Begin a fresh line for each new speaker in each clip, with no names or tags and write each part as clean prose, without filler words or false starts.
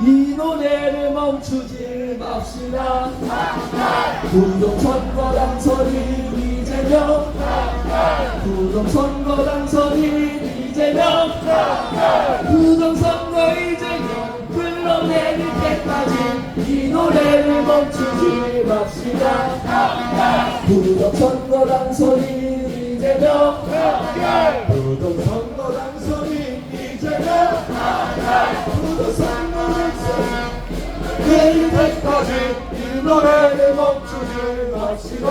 이 노래를 멈추지 맙시다. 부정선거 당선인 이재명, 부정선거 당선인 이재명, 부정선거 이재명 끌어내릴 때까지 이 노래를 멈추지 맙시다. 부정선거 당선인 이재명, 부정선거 당선인 이재명, 부정선거 당선인 내릴 때까지 이 노래를 멈추지 맙시다.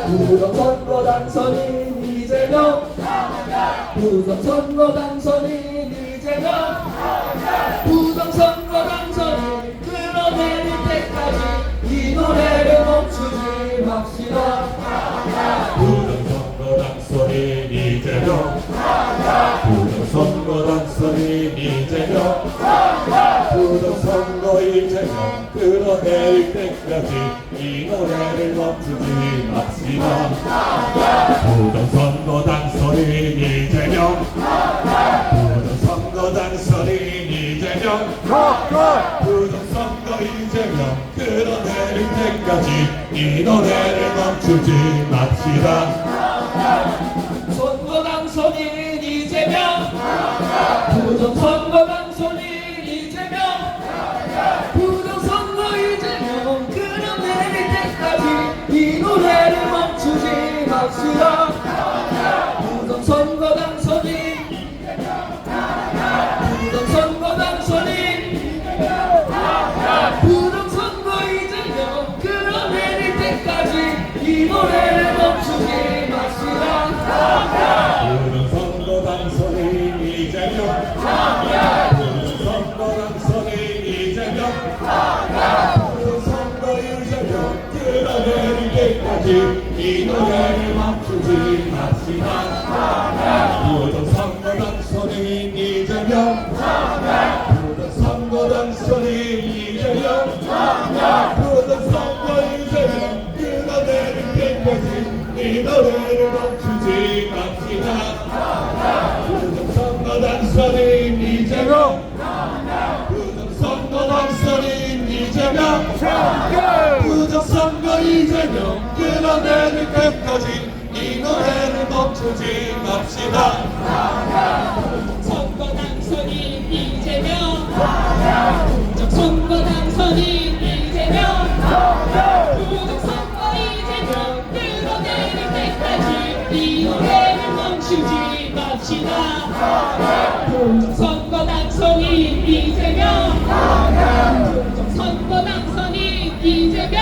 부정선거 당선인 이재명, 부정선거 당선인 이재명, 부정선거 당선인 끌어내릴 때까지 이 노래를 멈추지 맙시다.
부정선거 당선인 이재명, 부정선거 당선인 이재명, 부정선거 이재명 끌어내릴 때까지 이 노래를 멈추지 맙시다. 부정선거 당선인 이재명, 부정선거 당선인 이재명, 부정선거 이재명 끌어내릴 때까지 이 노래를 멈추지 맙시다.
선거 당선인 이재명, 부정선거 당선인 이재명, 부정선거 이재명 끌어내릴 때까지 이 노래를 멈추지 맙시다. 부정선거 당선인, 부정선거 당선인, 부정선거 이재명 끌어내릴 때까지 이 노래를 멈추지 맙시다.
부정선거 당선인 이재명, 부정선거 당선인 이재명, 부정선거 이재명 끌어내릴 때까지 이 노래를 멈추지 맙시다. 부정선거 당선인 이재명, 부정선거 당선인 이재명, 부정선거 이재명 끌어내릴 때까지 이 노래를 멈추지 맙시다. 부정선거 당선인 이재명, 부정선거 당선인 이재명, 부정선거 이재명 끌어내릴 때까지 이 노래를 멈추지 맙시다.
선거 당선인 이재명, 부정선거 당선인 이재명, 부정선거 이재명 끌어내릴 때까지 이 노래를 멈추지 맙시다. 부정선거 당선인 이재명, 부정선거 당선인 이재명.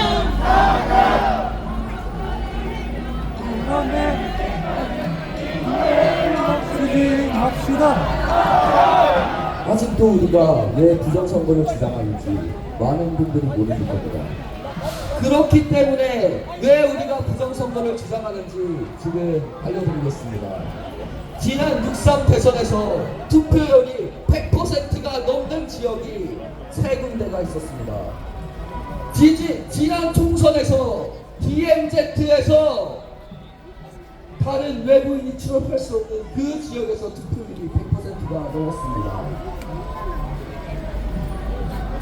아직도 우리가 왜 부정선거를 주장하는지 많은 분들이 모르실 겁니다. 그렇기 때문에 왜 우리가 부정선거를 주장하는지 지금 알려드리겠습니다. 지난 6.3 대선에서 투표율이 100%가 넘는 지역이 3군데가 있었습니다. 지난 총선에서 DMZ에서 다른 외부인이 출입할 수 없는 그 지역에서 투표율이 100%가 넘었습니다.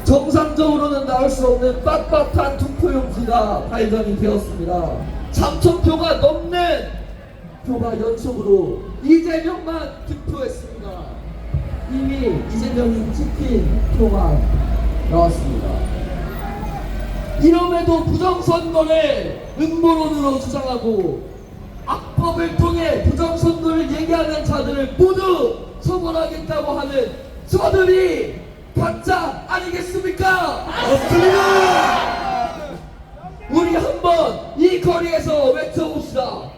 정상적으로는 나올 수 없는 빳빳한 투표용지가 발견이 되었습니다. 3,000표가 넘는 표가 연속으로 이재명만 득표했습니다. 이미 이재명이 찍힌 표가 나왔습니다. 이럼에도 부정선거를 음모론으로 주장하고 악법을 통해 부정선거를 얘기하는 자들을 모두 처벌하겠다고 하는 저들이 가짜 아니겠습니까?
맞습니다.
우리 한번 이 거리에서 외쳐봅시다.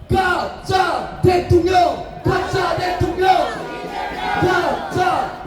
가짜 대통령! 가짜 대통령! 가짜